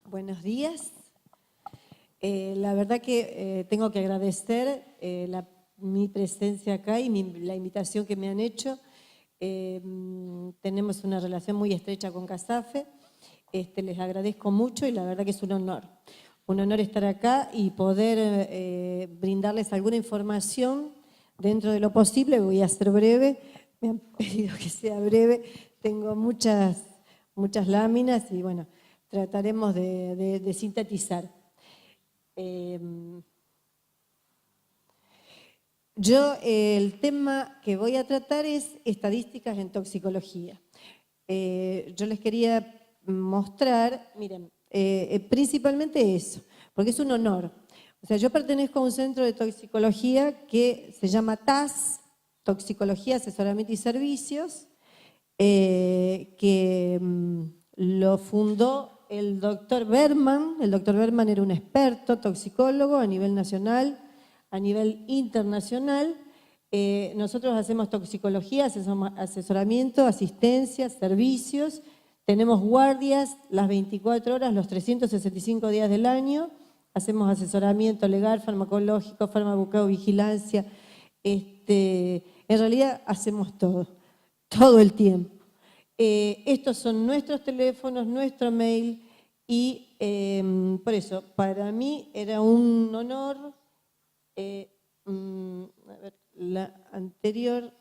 Buenos días. La verdad que tengo que agradecer mi presencia acá y la invitación que me han hecho. Tenemos una relación muy estrecha con CASAFE. Les agradezco mucho y la verdad que es un honor. Un honor estar acá y poder brindarles alguna información dentro de lo posible. Voy a ser breve. Me han pedido que sea breve. Tengo muchas láminas y bueno, trataremos de sintetizar. El tema que voy a tratar es estadísticas en toxicología. Yo les quería mostrar, miren, principalmente eso, porque es un honor. O sea, yo pertenezco a un centro de toxicología que se llama TAS, Toxicología, Asesoramiento y Servicios, que lo fundó el doctor Berman. El doctor Berman era un experto toxicólogo a nivel nacional, a nivel internacional. Nosotros hacemos toxicología, asesoramiento, asistencia, servicios. Tenemos guardias las 24 horas, los 365 días del año. Hacemos asesoramiento legal, farmacológico, farmacovigilancia. En realidad hacemos todo el tiempo. Estos son nuestros teléfonos, nuestro mail y por eso, para mí era un honor, a ver, la anterior,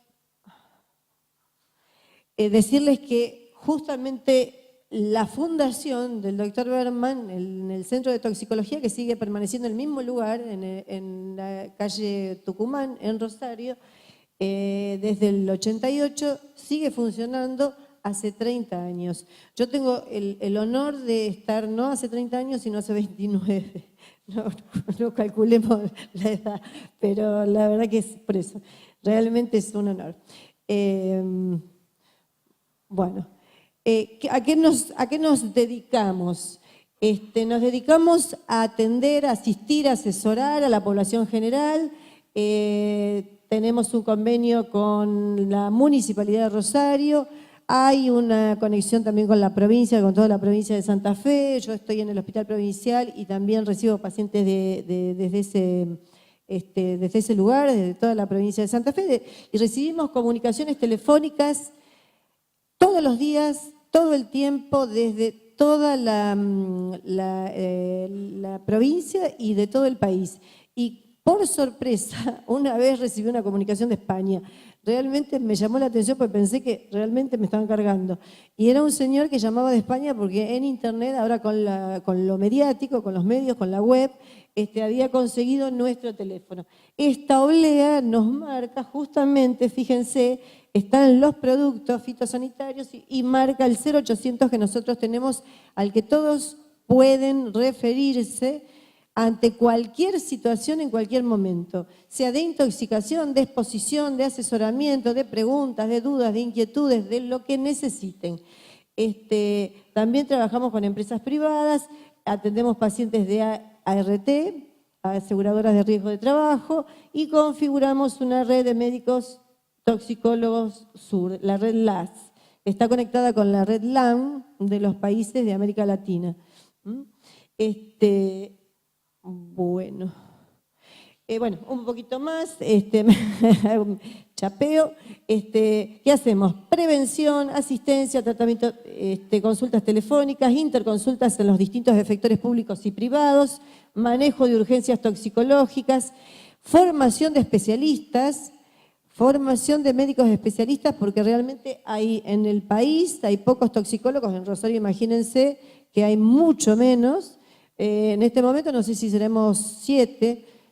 decirles que justamente la fundación del doctor Berman en el Centro de Toxicología, que sigue permaneciendo en el mismo lugar, en la calle Tucumán, en Rosario, desde el 88, sigue funcionando hace 30 años. Yo tengo el honor de estar no hace 30 años, sino hace 29. No calculemos la edad, pero la verdad que es por eso. Realmente es un honor. Bueno, ¿a qué nos dedicamos? Nos dedicamos a atender, asistir, asesorar a la población general. Tenemos un convenio con la Municipalidad de Rosario. Hay una conexión también con la provincia, con toda la provincia de Santa Fe. Yo estoy en el hospital provincial y también recibo pacientes desde ese lugar, desde toda la provincia de Santa Fe. Y recibimos comunicaciones telefónicas todos los días, todo el tiempo, desde toda la provincia y de todo el país. Y por sorpresa, una vez recibí una comunicación de España. Realmente me llamó la atención porque pensé que realmente me estaban cargando. Y era un señor que llamaba de España porque en internet, ahora con lo mediático, con los medios, con la web, había conseguido nuestro teléfono. Esta oblea nos marca justamente, fíjense, están los productos fitosanitarios y marca el 0800 que nosotros tenemos, al que todos pueden referirse ante cualquier situación en cualquier momento, sea de intoxicación, de exposición, de asesoramiento, de preguntas, de dudas, de inquietudes, de lo que necesiten. También trabajamos con empresas privadas, atendemos pacientes de ART, aseguradoras de riesgo de trabajo, y configuramos una red de médicos toxicólogos sur, la red LAS, que está conectada con la red LAM de los países de América Latina. Bueno, un poquito más, chapeo. ¿Qué hacemos? Prevención, asistencia, tratamiento, consultas telefónicas, interconsultas en los distintos efectores públicos y privados, manejo de urgencias toxicológicas, formación de especialistas, formación de médicos especialistas, porque realmente en el país hay pocos toxicólogos. En Rosario, imagínense que hay mucho menos. En este momento no sé si seremos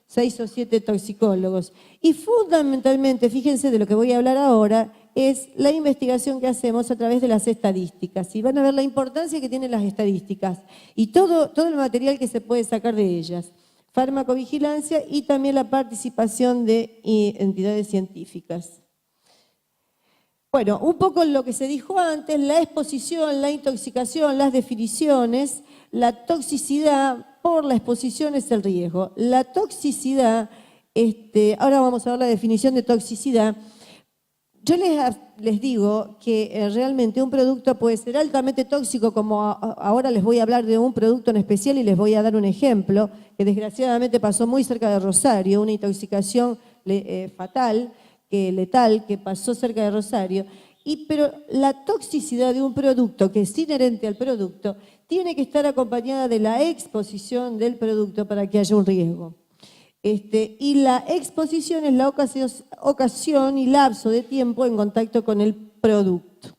6 o 7 toxicólogos. Y fundamentalmente, fíjense de lo que voy a hablar ahora, es la investigación que hacemos a través de las estadísticas. Y van a ver la importancia que tienen las estadísticas y todo el material que se puede sacar de ellas. Farmacovigilancia y también la participación de entidades científicas. Bueno, un poco lo que se dijo antes, la exposición, la intoxicación, las definiciones. La toxicidad por la exposición es el riesgo. La toxicidad, ahora vamos a ver la definición de toxicidad. Yo les digo que realmente un producto puede ser altamente tóxico, como ahora les voy a hablar de un producto en especial y les voy a dar un ejemplo, que desgraciadamente pasó muy cerca de Rosario, una intoxicación fatal, letal, que pasó cerca de Rosario. Pero la toxicidad de un producto que es inherente al producto tiene que estar acompañada de la exposición del producto para que haya un riesgo. Y la exposición es la ocasión y lapso de tiempo en contacto con el producto.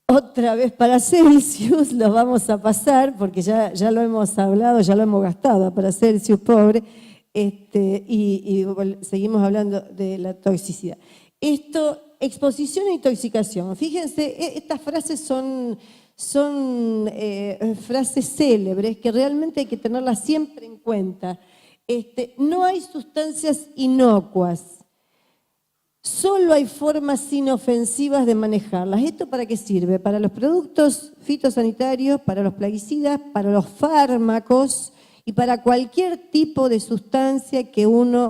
Otra vez para Celsius lo vamos a pasar, porque ya lo hemos hablado, ya lo hemos gastado para Celsius, pobre, y seguimos hablando de la toxicidad. Exposición e intoxicación. Fíjense, estas frases son frases célebres que realmente hay que tenerlas siempre en cuenta. No hay sustancias inocuas, solo hay formas inofensivas de manejarlas. ¿Esto para qué sirve? Para los productos fitosanitarios, para los plaguicidas, para los fármacos y para cualquier tipo de sustancia que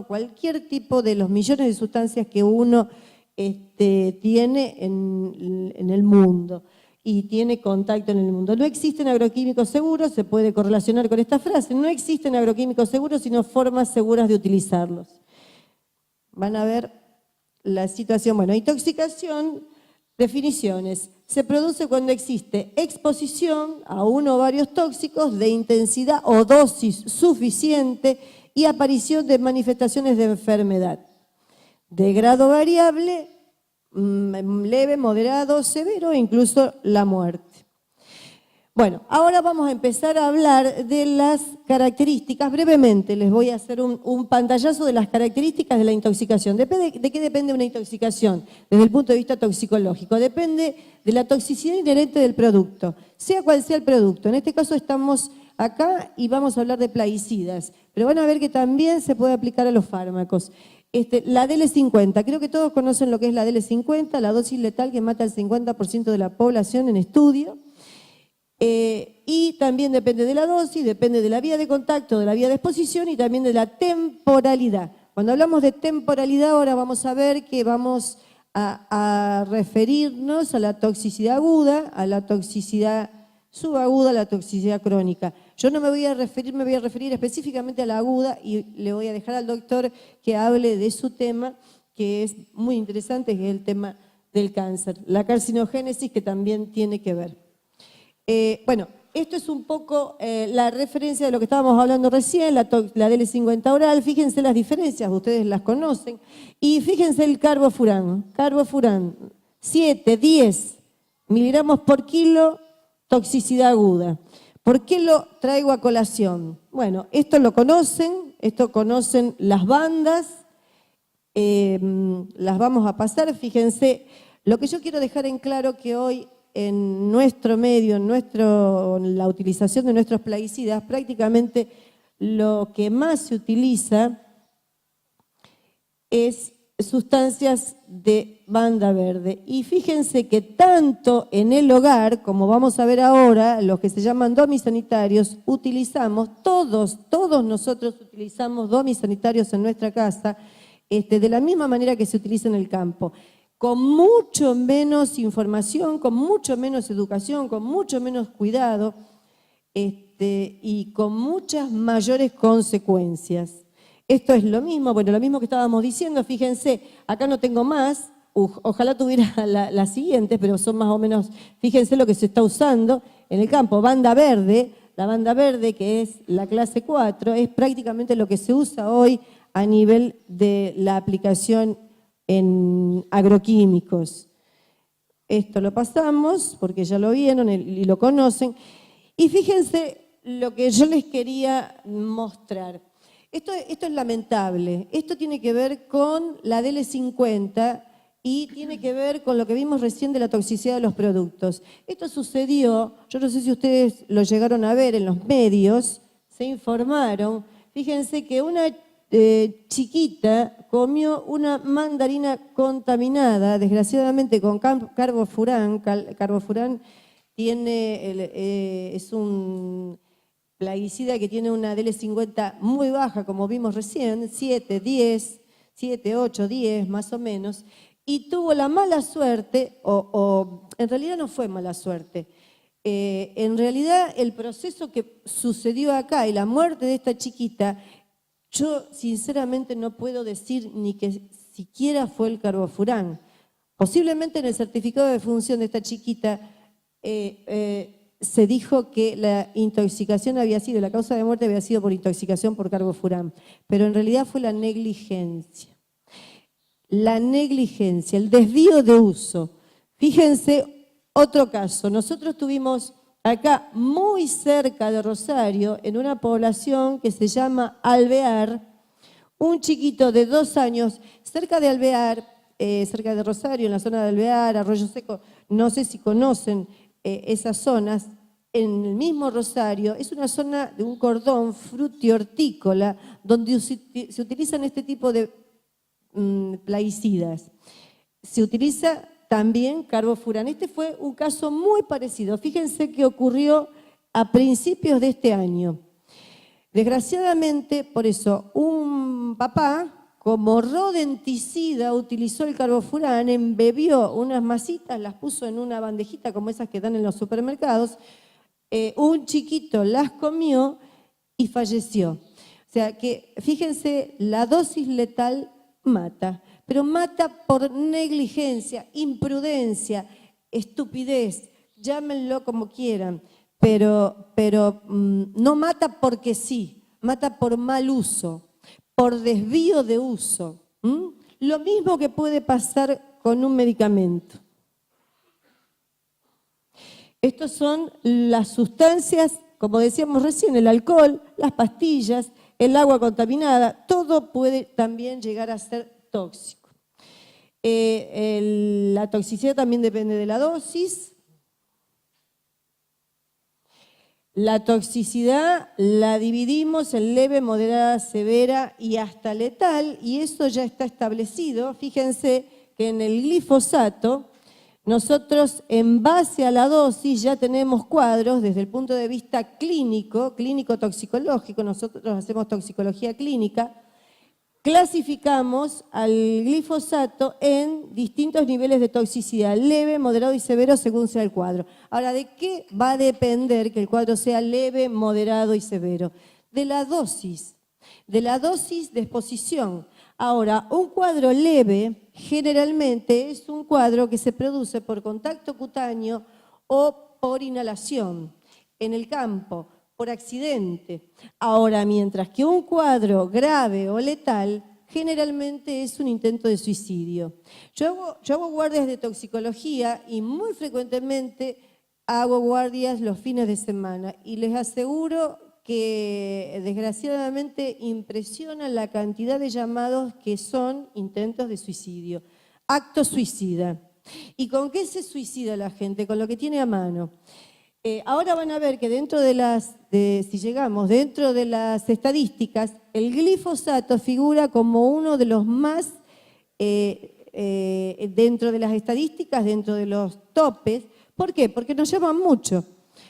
cualquier tipo de los millones de sustancias que uno tiene en el mundo y tiene contacto en el mundo. No existen agroquímicos seguros, se puede correlacionar con esta frase, no existen agroquímicos seguros, sino formas seguras de utilizarlos. Van a ver la situación. Bueno, intoxicación, definiciones. Se produce cuando existe exposición a uno o varios tóxicos de intensidad o dosis suficiente y aparición de manifestaciones de enfermedad. De grado variable, leve, moderado, severo e incluso la muerte. Bueno, ahora vamos a empezar a hablar de las características. Brevemente les voy a hacer un pantallazo de las características de la intoxicación. ¿De qué depende una intoxicación? Desde el punto de vista toxicológico. Depende de la toxicidad inherente del producto, sea cual sea el producto. En este caso estamos acá y vamos a hablar de plaguicidas, pero van a ver que también se puede aplicar a los fármacos. La DL50, creo que todos conocen lo que es la DL50, la dosis letal que mata al 50% de la población en estudio. Y también depende de la dosis, depende de la vía de contacto, de la vía de exposición y también de la temporalidad. Cuando hablamos de temporalidad, ahora vamos a ver que vamos a referirnos a la toxicidad aguda, a la toxicidad subaguda, a la toxicidad crónica. Yo no me voy a referir específicamente a la aguda y le voy a dejar al doctor que hable de su tema, que es muy interesante, que es el tema del cáncer. La carcinogénesis, que también tiene que ver. Bueno, esto es un poco la referencia de lo que estábamos hablando recién, la DL50 oral. Fíjense las diferencias, ustedes las conocen. Y fíjense el carbofurán. Carbofurán, 7, 10 miligramos por kilo, toxicidad aguda. ¿Por qué lo traigo a colación? Bueno, esto conocen las bandas, las vamos a pasar. Fíjense, lo que yo quiero dejar en claro que hoy en nuestro medio, en la utilización de nuestros plaguicidas, prácticamente lo que más se utiliza es sustancias de banda verde. Y fíjense que tanto en el hogar, como vamos a ver ahora, los que se llaman domisanitarios, todos nosotros utilizamos domisanitarios en nuestra casa, de la misma manera que se utiliza en el campo, con mucho menos información, con mucho menos educación, con mucho menos cuidado y con muchas mayores consecuencias. Esto es lo mismo, bueno, lo mismo que estábamos diciendo, fíjense, acá no tengo más, ojalá tuviera la siguiente, pero son más o menos, fíjense lo que se está usando en el campo, banda verde, la banda verde que es la clase 4, es prácticamente lo que se usa hoy a nivel de la aplicación en agroquímicos. Esto lo pasamos porque ya lo vieron y lo conocen. Y fíjense lo que yo les quería mostrar. Esto es lamentable. Esto tiene que ver con la DL50 y tiene que ver con lo que vimos recién de la toxicidad de los productos. Esto sucedió, yo no sé si ustedes lo llegaron a ver en los medios, se informaron. Fíjense que una chiquita comió una mandarina contaminada, desgraciadamente con carbofurán. Carbofurán es un plaguicida que tiene una DL50 muy baja, como vimos recién, 7, 10. 7, 8, 10 más o menos, y tuvo la mala suerte, o en realidad no fue mala suerte, en realidad el proceso que sucedió acá y la muerte de esta chiquita, yo sinceramente no puedo decir ni que siquiera fue el carbofurán. Posiblemente en el certificado de defunción de esta chiquita se dijo que la intoxicación había sido, la causa de muerte había sido por intoxicación por carbofurán, pero en realidad fue la negligencia. La negligencia, el desvío de uso. Fíjense, otro caso. Nosotros tuvimos acá, muy cerca de Rosario, en una población que se llama Alvear, un chiquito de 2 años, cerca de Alvear, cerca de Rosario, en la zona de Alvear, Arroyo Seco, no sé si conocen esas zonas, en el mismo Rosario, es una zona de un cordón frutihortícola donde se utilizan este tipo de plaguicidas. Se utiliza también carbofurán. Este fue un caso muy parecido. Fíjense que ocurrió a principios de este año. Desgraciadamente, por eso, un papá, como rodenticida, utilizó el carbofurán, embebió unas masitas, las puso en una bandejita como esas que dan en los supermercados, un chiquito las comió y falleció. O sea que, fíjense, la dosis letal mata, pero mata por negligencia, imprudencia, estupidez, llámenlo como quieran, pero no mata porque sí, mata por mal uso, por desvío de uso. Lo mismo que puede pasar con un medicamento. Estos son las sustancias, como decíamos recién, el alcohol, las pastillas, el agua contaminada, todo puede también llegar a ser tóxico. La toxicidad también depende de la dosis. La toxicidad la dividimos en leve, moderada, severa y hasta letal, y eso ya está establecido. Fíjense que en el glifosato, nosotros en base a la dosis ya tenemos cuadros desde el punto de vista clínico, clínico-toxicológico, nosotros hacemos toxicología clínica, clasificamos al glifosato en distintos niveles de toxicidad, leve, moderado y severo según sea el cuadro. Ahora, ¿de qué va a depender que el cuadro sea leve, moderado y severo? De la dosis de exposición. Ahora, un cuadro leve generalmente es un cuadro que se produce por contacto cutáneo o por inhalación en el campo, por accidente. Ahora, mientras que un cuadro grave o letal generalmente es un intento de suicidio. Yo hago guardias de toxicología y muy frecuentemente hago guardias los fines de semana y les aseguro que desgraciadamente impresiona la cantidad de llamados que son intentos de suicidio, acto suicida. ¿Y con qué se suicida la gente? Con lo que tiene a mano. Ahora van a ver que dentro si llegamos dentro de las estadísticas, el glifosato figura como uno de los más, dentro de las estadísticas, dentro de los topes. ¿Por qué? Porque nos llaman mucho.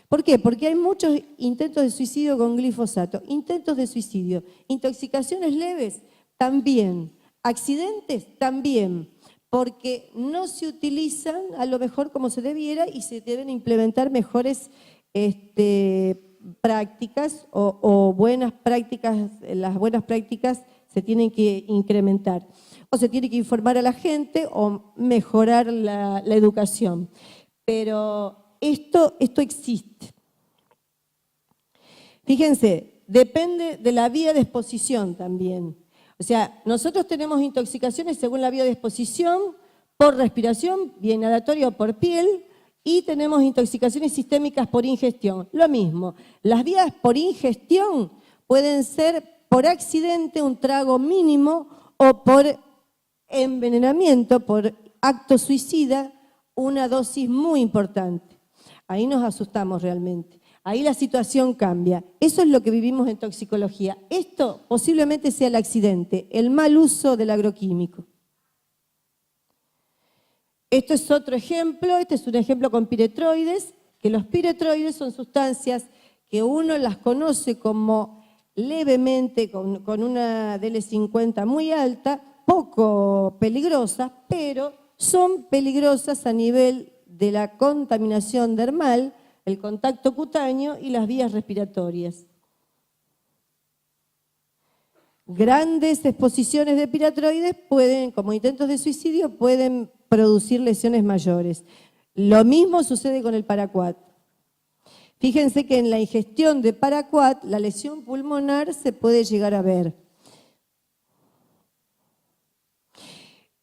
¿Por qué? Porque hay muchos intentos de suicidio con glifosato, intentos de suicidio, intoxicaciones leves también, accidentes también, porque no se utilizan a lo mejor como se debiera y se deben implementar mejores prácticas o buenas prácticas, las buenas prácticas se tienen que incrementar o se tiene que informar a la gente o mejorar la educación. Pero esto existe. Fíjense, depende de la vía de exposición también. O sea, nosotros tenemos intoxicaciones según la vía de exposición por respiración, vía inhalatoria o por piel, y tenemos intoxicaciones sistémicas por ingestión. Lo mismo, las vías por ingestión pueden ser por accidente, un trago mínimo, o por envenenamiento, por acto suicida, una dosis muy importante. Ahí nos asustamos realmente. Ahí la situación cambia. Eso es lo que vivimos en toxicología. Esto posiblemente sea el accidente, el mal uso del agroquímico. Esto es otro ejemplo, este es un ejemplo con piretroides, que los piretroides son sustancias que uno las conoce como levemente, con una DL50 muy alta, poco peligrosas, pero son peligrosas a nivel de la contaminación dermal, el contacto cutáneo y las vías respiratorias. Grandes exposiciones de piratroides pueden, como intentos de suicidio, pueden producir lesiones mayores. Lo mismo sucede con el paraquat. Fíjense que en la ingestión de paraquat, la lesión pulmonar se puede llegar a ver.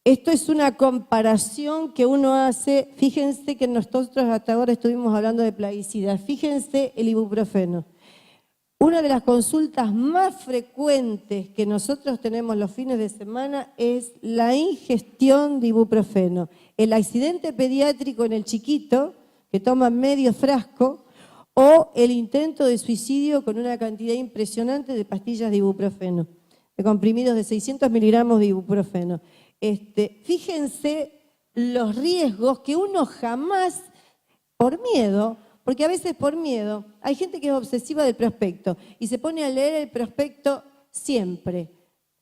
Esto es una comparación que uno hace. Fíjense que nosotros hasta ahora estuvimos hablando de plaguicidas. Fíjense el ibuprofeno. Una de las consultas más frecuentes que nosotros tenemos los fines de semana es la ingestión de ibuprofeno. El accidente pediátrico en el chiquito, que toma medio frasco, o el intento de suicidio con una cantidad impresionante de pastillas de ibuprofeno, de comprimidos de 600 miligramos de ibuprofeno. Fíjense los riesgos que uno jamás, por miedo, porque a veces por miedo, hay gente que es obsesiva del prospecto y se pone a leer el prospecto siempre,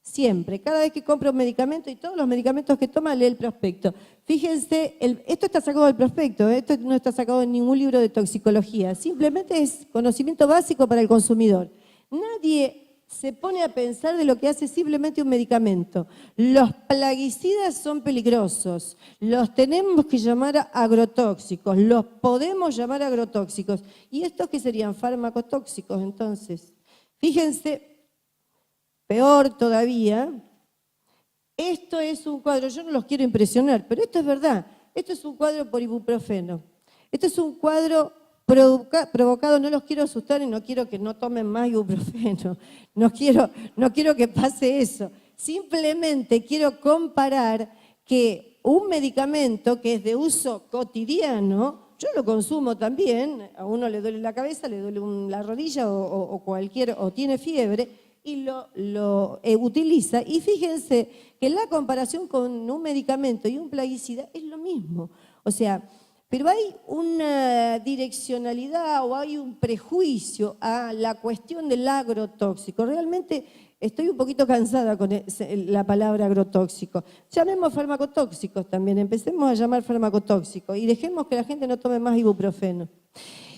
siempre. Cada vez que compra un medicamento y todos los medicamentos que toma, lee el prospecto. Fíjense, esto está sacado del prospecto, esto no está sacado en ningún libro de toxicología, simplemente es conocimiento básico para el consumidor. Nadie se pone a pensar de lo que hace simplemente un medicamento. Los plaguicidas son peligrosos, los tenemos que llamar agrotóxicos, los podemos llamar agrotóxicos. ¿Y estos qué serían? Farmacotóxicos, entonces. Fíjense, peor todavía, esto es un cuadro, yo no los quiero impresionar, pero esto es verdad, esto es un cuadro por ibuprofeno. Esto es un cuadro provocado, no los quiero asustar y no quiero que no tomen más ibuprofeno, no quiero que pase eso. Simplemente quiero comparar que un medicamento que es de uso cotidiano, yo lo consumo también, a uno le duele la cabeza, le duele la rodilla o tiene fiebre y lo utiliza. Y fíjense que la comparación con un medicamento y un plaguicida es lo mismo. O sea, pero hay una direccionalidad o hay un prejuicio a la cuestión del agrotóxico. Realmente estoy un poquito cansada con la palabra agrotóxico. Llamemos farmacotóxicos también, empecemos a llamar farmacotóxicos y dejemos que la gente no tome más ibuprofeno.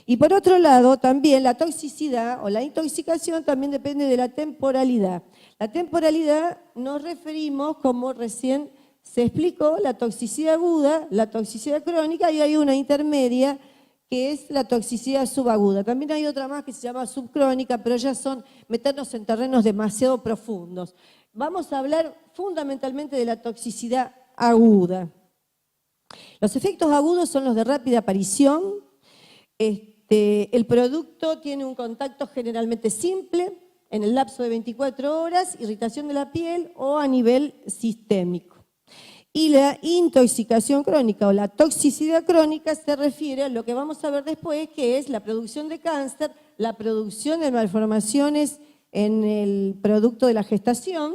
Y por otro lado, también la toxicidad o la intoxicación también depende de la temporalidad. La temporalidad nos referimos, como recién se explicó, la toxicidad aguda, la toxicidad crónica y hay una intermedia que es la toxicidad subaguda. También hay otra más que se llama subcrónica, pero ya son meternos en terrenos demasiado profundos. Vamos a hablar fundamentalmente de la toxicidad aguda. Los efectos agudos son los de rápida aparición. El producto tiene un contacto generalmente simple en el lapso de 24 horas, irritación de la piel o a nivel sistémico. Y la intoxicación crónica o la toxicidad crónica se refiere a lo que vamos a ver después, que es la producción de cáncer, la producción de malformaciones en el producto de la gestación,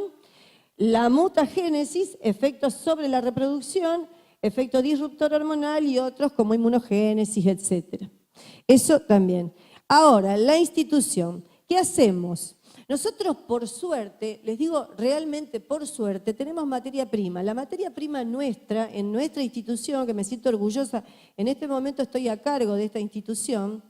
la mutagénesis, efectos sobre la reproducción, efecto disruptor hormonal y otros como inmunogénesis, etc. Eso también. Ahora, la institución, ¿qué hacemos? Nosotros, por suerte, les digo realmente por suerte, tenemos materia prima. La materia prima nuestra, en nuestra institución, que me siento orgullosa, en este momento estoy a cargo de esta institución,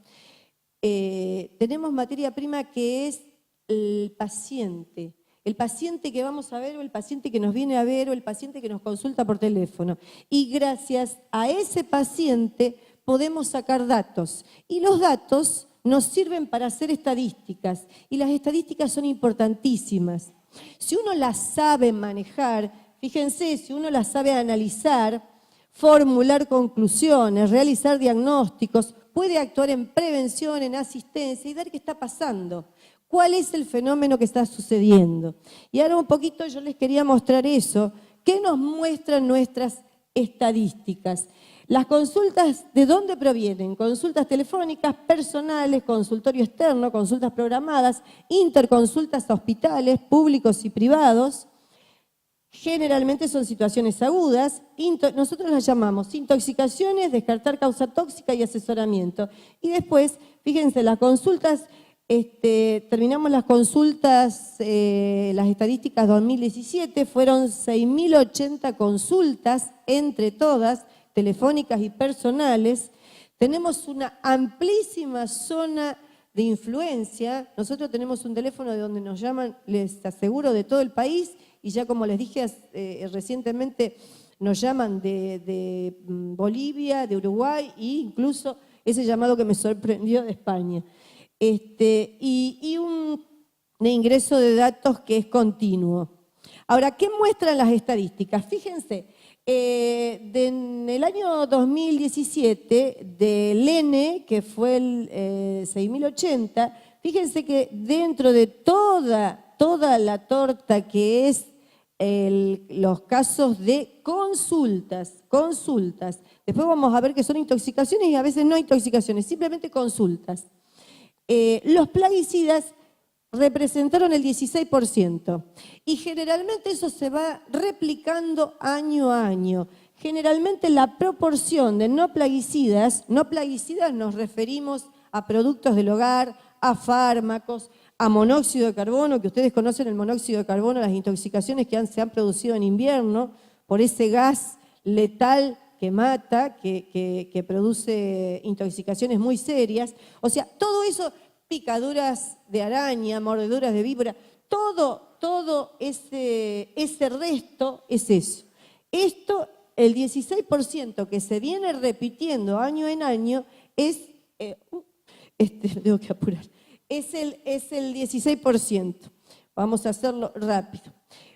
tenemos materia prima que es el paciente que vamos a ver o el paciente que nos viene a ver o el paciente que nos consulta por teléfono. Y gracias a ese paciente podemos sacar datos. Y los datos nos sirven para hacer estadísticas y las estadísticas son importantísimas. Si uno las sabe manejar, fíjense, si uno las sabe analizar, formular conclusiones, realizar diagnósticos, puede actuar en prevención, en asistencia y ver qué está pasando. ¿Cuál es el fenómeno que está sucediendo? Y ahora un poquito yo les quería mostrar eso. ¿Qué nos muestran nuestras estadísticas? Las consultas, ¿de dónde provienen? Consultas telefónicas, personales, consultorio externo, consultas programadas, interconsultas a hospitales públicos y privados. Generalmente son situaciones agudas. Nosotros las llamamos intoxicaciones, descartar causa tóxica y asesoramiento. Y después, fíjense, las consultas Terminamos las consultas, las estadísticas 2017, fueron 6.080 consultas entre todas, telefónicas y personales. Tenemos una amplísima zona de influencia. Nosotros tenemos un teléfono de donde nos llaman, les aseguro, de todo el país, y ya como les dije recientemente, nos llaman de Bolivia, de Uruguay, e incluso ese llamado que me sorprendió de España. Y un ingreso de datos que es continuo. Ahora, ¿qué muestran las estadísticas? Fíjense, en el año 2017, del ENE, que fue el 6.080, fíjense que dentro de toda la torta que es los casos de consultas, después vamos a ver que son intoxicaciones y a veces no intoxicaciones, simplemente consultas. Los plaguicidas representaron el 16% y generalmente eso se va replicando año a año. Generalmente la proporción de no plaguicidas nos referimos a productos del hogar, a fármacos, a monóxido de carbono, que ustedes conocen el monóxido de carbono, las intoxicaciones que se han producido en invierno por ese gas letal que mata, que produce intoxicaciones muy serias. O sea, todo eso, picaduras de araña, mordeduras de víbora, todo ese resto es eso. Esto, el 16% que se viene repitiendo año en año, tengo que apurar, es el 16%. Vamos a hacerlo rápido.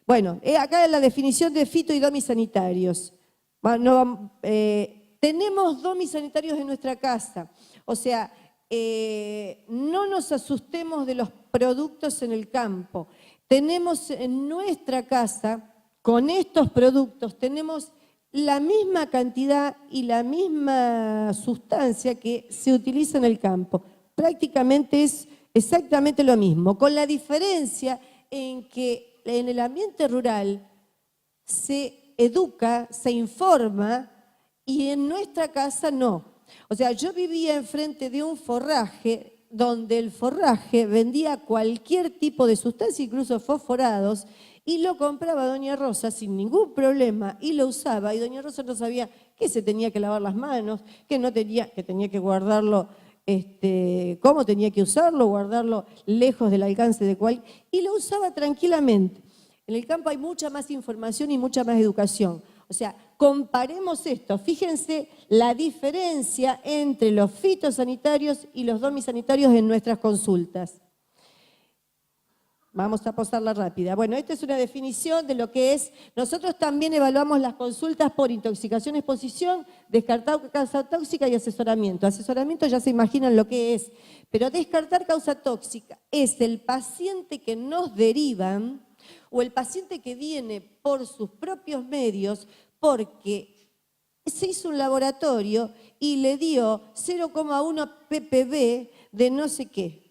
Bueno, acá en la definición de fito y domisanitarios. Tenemos domisanitarios en nuestra casa, o sea, no nos asustemos de los productos en el campo. Tenemos en nuestra casa, con estos productos, tenemos la misma cantidad y la misma sustancia que se utiliza en el campo. Prácticamente es exactamente lo mismo, con la diferencia en que en el ambiente rural se educa, se informa, y en nuestra casa no. O sea, yo vivía enfrente de un forraje donde el forraje vendía cualquier tipo de sustancia, incluso fosforados, y lo compraba doña Rosa sin ningún problema y lo usaba, y doña Rosa no sabía que se tenía que lavar las manos, que tenía que guardarlo, cómo tenía que usarlo, guardarlo lejos del alcance de y lo usaba tranquilamente. En el campo hay mucha más información y mucha más educación. O sea, comparemos esto. Fíjense la diferencia entre los fitosanitarios y los domisanitarios en nuestras consultas. Vamos a pasarla rápida. Bueno, esta es una definición de lo que es. Nosotros también evaluamos las consultas por intoxicación, exposición, descartar causa tóxica y asesoramiento. Asesoramiento ya se imaginan lo que es. Pero descartar causa tóxica es el paciente que nos derivan o el paciente que viene por sus propios medios porque se hizo un laboratorio y le dio 0,1 ppb de no sé qué.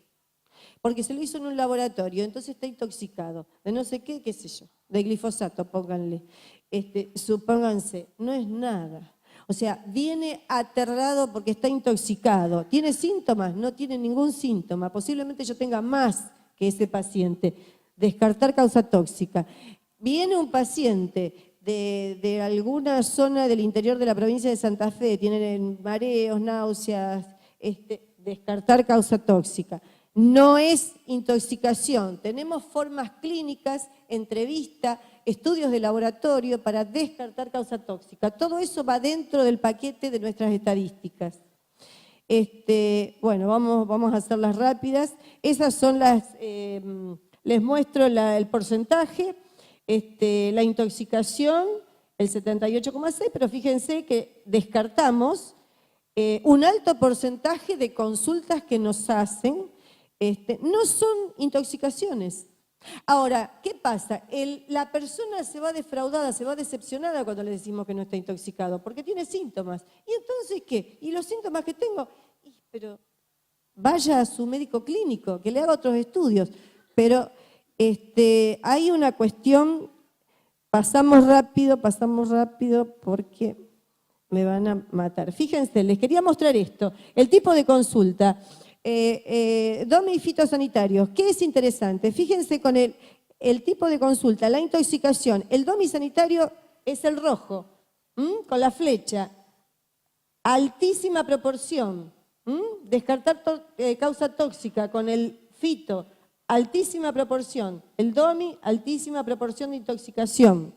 Porque se lo hizo en un laboratorio, entonces está intoxicado, de no sé qué sé yo, de glifosato, pónganle. Supónganse, no es nada. O sea, viene aterrado porque está intoxicado. ¿Tiene síntomas? No tiene ningún síntoma. Posiblemente yo tenga más que ese paciente. Descartar causa tóxica. Viene un paciente de alguna zona del interior de la provincia de Santa Fe, tiene mareos, náuseas, descartar causa tóxica. No es intoxicación. Tenemos formas clínicas, entrevista, estudios de laboratorio para descartar causa tóxica. Todo eso va dentro del paquete de nuestras estadísticas. Bueno, vamos a hacerlas rápidas. Esas son las, les muestro el porcentaje, la intoxicación, el 78,6, pero fíjense que descartamos un alto porcentaje de consultas que nos hacen. No son intoxicaciones. Ahora, ¿qué pasa? La persona se va defraudada, se va decepcionada cuando le decimos que no está intoxicado, porque tiene síntomas. ¿Y entonces qué? ¿Y los síntomas que tengo? Pero vaya a su médico clínico, que le haga otros estudios. Pero hay una cuestión, pasamos rápido porque me van a matar. Fíjense, les quería mostrar esto. El tipo de consulta. DOMI y fitosanitarios. ¿Qué es interesante? Fíjense con el tipo de consulta, la intoxicación. El DOMI sanitario es el rojo, con la flecha. Altísima proporción. Descartar causa tóxica con el fito. Altísima proporción. El DOMI, altísima proporción de intoxicación.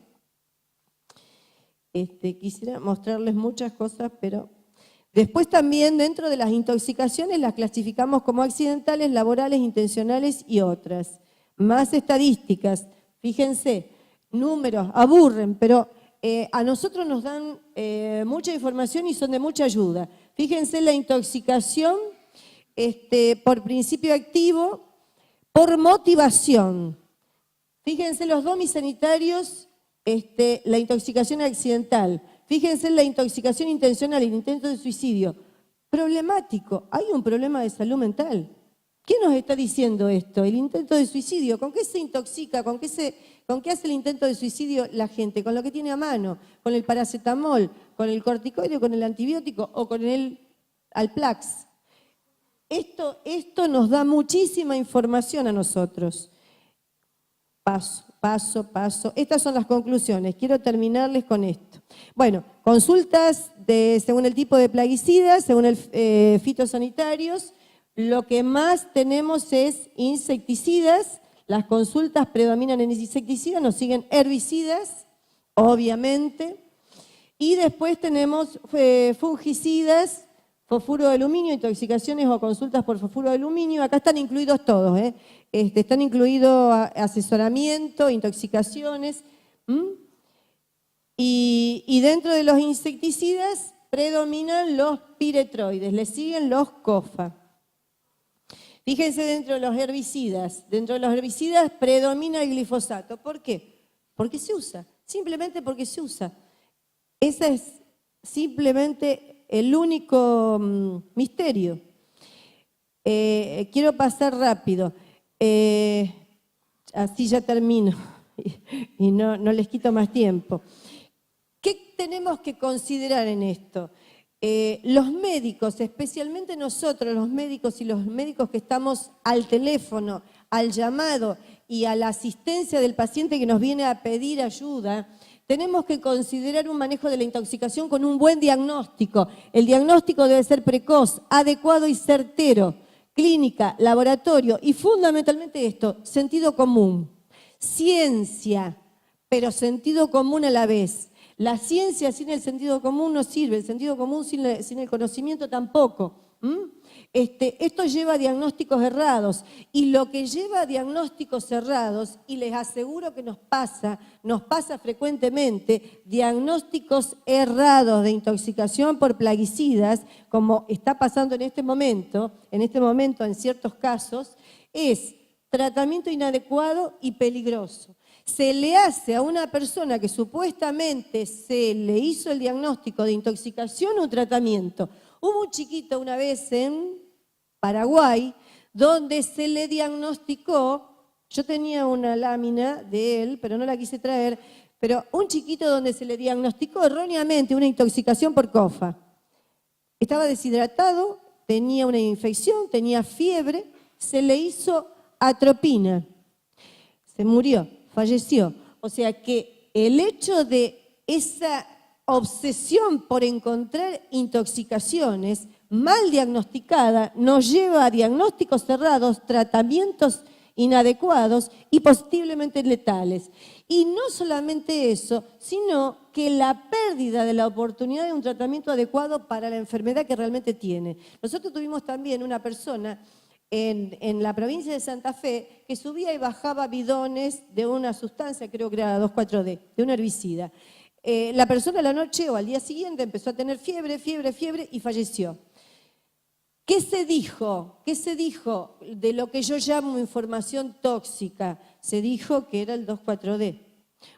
Quisiera mostrarles muchas cosas, pero... Después también dentro de las intoxicaciones las clasificamos como accidentales, laborales, intencionales y otras. Más estadísticas, fíjense, números, aburren, pero a nosotros nos dan mucha información y son de mucha ayuda. Fíjense la intoxicación por principio activo, por motivación. Fíjense los DOMI sanitarios, la intoxicación accidental. Fíjense en la intoxicación intencional, el intento de suicidio. Problemático, hay un problema de salud mental. ¿Qué nos está diciendo esto? El intento de suicidio, ¿con qué se intoxica? ¿Con qué hace el intento de suicidio la gente? Con lo que tiene a mano, con el paracetamol, con el corticoide, con el antibiótico o con el Alplax. Esto nos da muchísima información a nosotros. Paso. Estas son las conclusiones. Quiero terminarles con esto. Bueno, consultas según el tipo de plaguicidas, según el fitosanitarios. Lo que más tenemos es insecticidas. Las consultas predominan en insecticidas, nos siguen herbicidas, obviamente. Y después tenemos fungicidas, fosfuro de aluminio, intoxicaciones o consultas por fosfuro de aluminio. Acá están incluidos todos, están incluidos asesoramiento, intoxicaciones. Y dentro de los insecticidas predominan los piretroides, le siguen los COFA. Fíjense dentro de los herbicidas. Dentro de los herbicidas predomina el glifosato. ¿Por qué? Porque se usa. Simplemente porque se usa. Ese es simplemente el único misterio. Quiero pasar rápido. Así ya termino y no les quito más tiempo. ¿Qué tenemos que considerar en esto? Los médicos, especialmente nosotros, los médicos y los médicos que estamos al teléfono, al llamado y a la asistencia del paciente que nos viene a pedir ayuda, tenemos que considerar un manejo de la intoxicación con un buen diagnóstico. El diagnóstico debe ser precoz, adecuado y certero. Clínica, laboratorio y fundamentalmente esto, sentido común. Ciencia, pero sentido común a la vez. La ciencia sin el sentido común no sirve, el sentido común sin el conocimiento tampoco. Esto lleva a diagnósticos errados y lo que lleva a diagnósticos errados, y les aseguro que nos pasa frecuentemente, diagnósticos errados de intoxicación por plaguicidas, como está pasando en este momento en ciertos casos, es tratamiento inadecuado y peligroso. Se le hace a una persona que supuestamente se le hizo el diagnóstico de intoxicación un tratamiento. Hubo un chiquito una vez en Paraguay donde se le diagnosticó, yo tenía una lámina de él, pero no la quise traer, pero un chiquito donde se le diagnosticó erróneamente una intoxicación por COFA. Estaba deshidratado, tenía una infección, tenía fiebre, se le hizo atropina, se murió. Falleció. O sea que el hecho de esa obsesión por encontrar intoxicaciones mal diagnosticadas nos lleva a diagnósticos cerrados, tratamientos inadecuados y posiblemente letales. Y no solamente eso, sino que la pérdida de la oportunidad de un tratamiento adecuado para la enfermedad que realmente tiene. Nosotros tuvimos también una persona en la provincia de Santa Fe, que subía y bajaba bidones de una sustancia, creo que era 2,4-D, de un herbicida. La persona a la noche o al día siguiente empezó a tener fiebre y falleció. ¿Qué se dijo? ¿Qué se dijo de lo que yo llamo información tóxica? Se dijo que era el 2,4-D.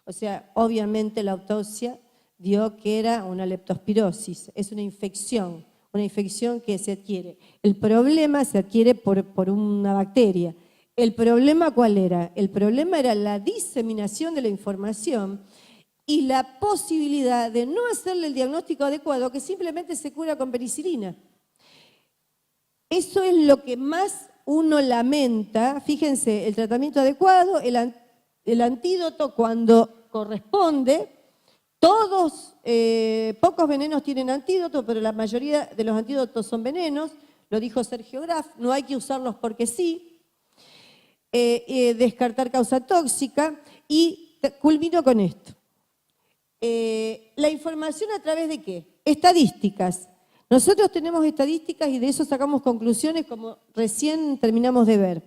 O sea, obviamente la autopsia dio que era una leptospirosis, es una infección que se adquiere. El problema se adquiere por una bacteria. ¿El problema cuál era? El problema era la diseminación de la información y la posibilidad de no hacerle el diagnóstico adecuado, que simplemente se cura con penicilina. eso es lo que más uno lamenta. Fíjense, el tratamiento adecuado, el antídoto cuando corresponde. Todos, pocos venenos tienen antídoto, pero la mayoría de los antídotos son venenos. Lo dijo Sergio Graf, no hay que usarlos porque sí. Descartar causa tóxica. Y culmino con esto. La información a través de ¿qué? Estadísticas. Nosotros tenemos estadísticas y de eso sacamos conclusiones como recién terminamos de ver.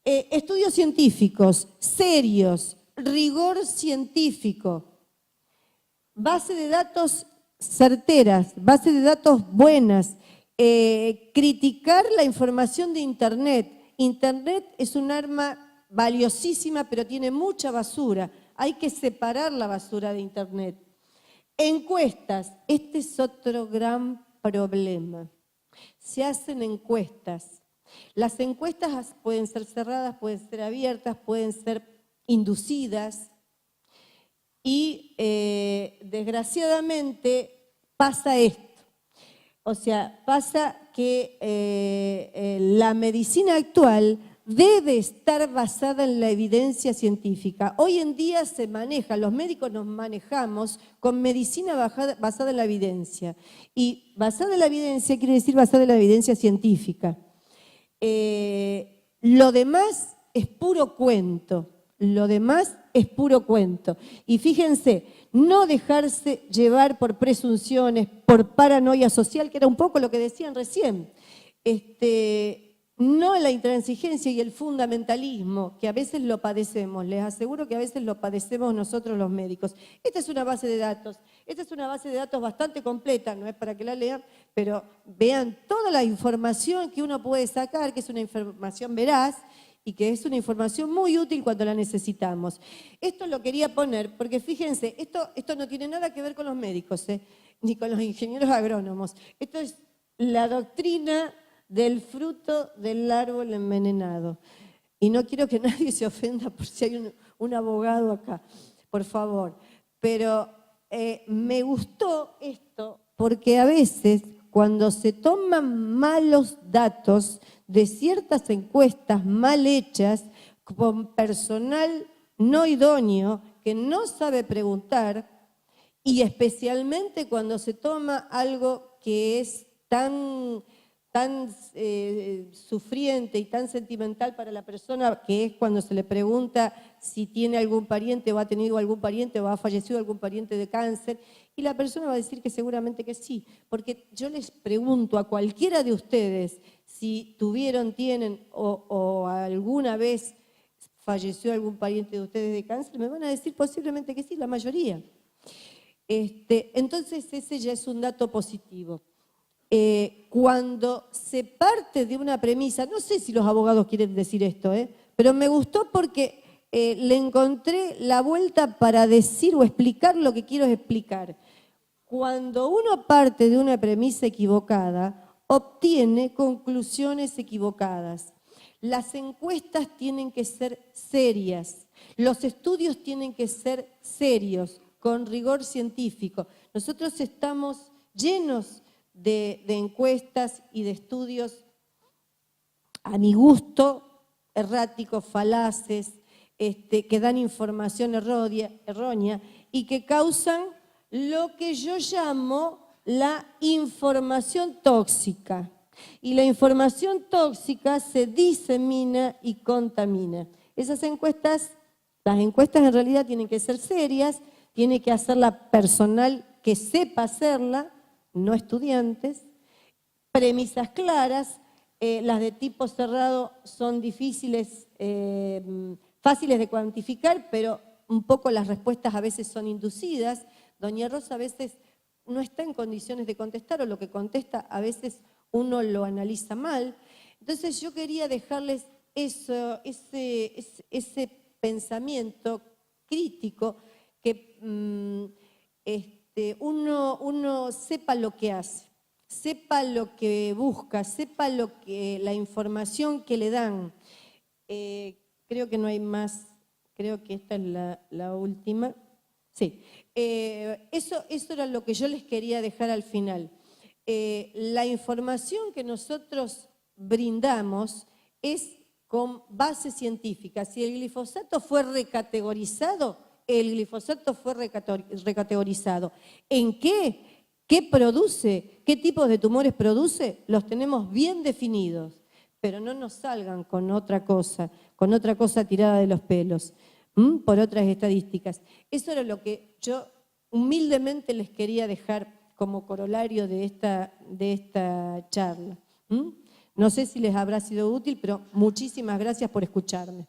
Estudios científicos, serios, rigor científico, base de datos certeras, base de datos buenas, criticar la información de Internet. Internet es un arma valiosísima, pero tiene mucha basura. Hay que separar la basura de Internet. Encuestas. Este es otro gran problema. Se hacen encuestas. Las encuestas pueden ser cerradas, pueden ser abiertas, pueden ser inducidas. Y desgraciadamente pasa esto. O sea, pasa que la medicina actual debe estar basada en la evidencia científica. Hoy en día se maneja, los médicos nos manejamos con medicina basada en la evidencia. Y basada en la evidencia quiere decir basada en la evidencia científica. Lo demás es puro cuento. Lo demás es puro cuento. Y fíjense, no dejarse llevar por presunciones, por paranoia social, que era un poco lo que decían recién. No la intransigencia y el fundamentalismo, que a veces lo padecemos, les aseguro que a veces lo padecemos nosotros los médicos. Esta es una base de datos, bastante completa, no es para que la lean, pero vean toda la información que uno puede sacar, que es una información veraz y que es una información muy útil cuando la necesitamos. Esto lo quería poner porque fíjense, esto no tiene nada que ver con los médicos, ni con los ingenieros agrónomos. Esto es la doctrina del fruto del árbol envenenado. Y no quiero que nadie se ofenda por si hay un abogado acá, por favor. Pero me gustó esto porque a veces cuando se toman malos datos de ciertas encuestas mal hechas, con personal no idóneo, que no sabe preguntar, y especialmente cuando se toma algo que es tan sufriente y tan sentimental para la persona, que es cuando se le pregunta si tiene algún pariente o ha tenido algún pariente o ha fallecido algún pariente de cáncer, y la persona va a decir que seguramente que sí, porque yo les pregunto a cualquiera de ustedes si tuvieron, tienen o alguna vez falleció algún pariente de ustedes de cáncer, me van a decir posiblemente que sí, la mayoría. Entonces ese ya es un dato positivo. Cuando se parte de una premisa, no sé si los abogados quieren decir esto, pero me gustó porque le encontré la vuelta para decir o explicar lo que quiero explicar. Cuando uno parte de una premisa equivocada, obtiene conclusiones equivocadas. Las encuestas tienen que ser serias, los estudios tienen que ser serios, con rigor científico. Nosotros estamos llenos de encuestas y de estudios, a mi gusto, erráticos, falaces, que dan información errónea y que causan lo que yo llamo la información tóxica. Y la información tóxica se disemina y contamina. Esas encuestas, las encuestas en realidad tienen que ser serias, tiene que hacerla personal que sepa hacerla, no estudiantes, premisas claras, las de tipo cerrado son difíciles, fáciles de cuantificar, pero un poco las respuestas a veces son inducidas. Doña Rosa a veces no está en condiciones de contestar o lo que contesta a veces uno lo analiza mal. Entonces yo quería dejarles ese pensamiento crítico que uno sepa lo que hace, sepa lo que busca, sepa la información que le dan. Creo que no hay más, creo que esta es la última. Sí, eso era lo que yo les quería dejar al final. la información que nosotros brindamos es con bases científicas. Si el glifosato fue recategorizado, el glifosato fue recategorizado. ¿En qué? ¿Qué produce? ¿Qué tipos de tumores produce? Los tenemos bien definidos, pero no nos salgan con otra cosa tirada de los pelos, por otras estadísticas. Eso era lo que yo humildemente les quería dejar como corolario de esta charla. No sé si les habrá sido útil, pero muchísimas gracias por escucharme.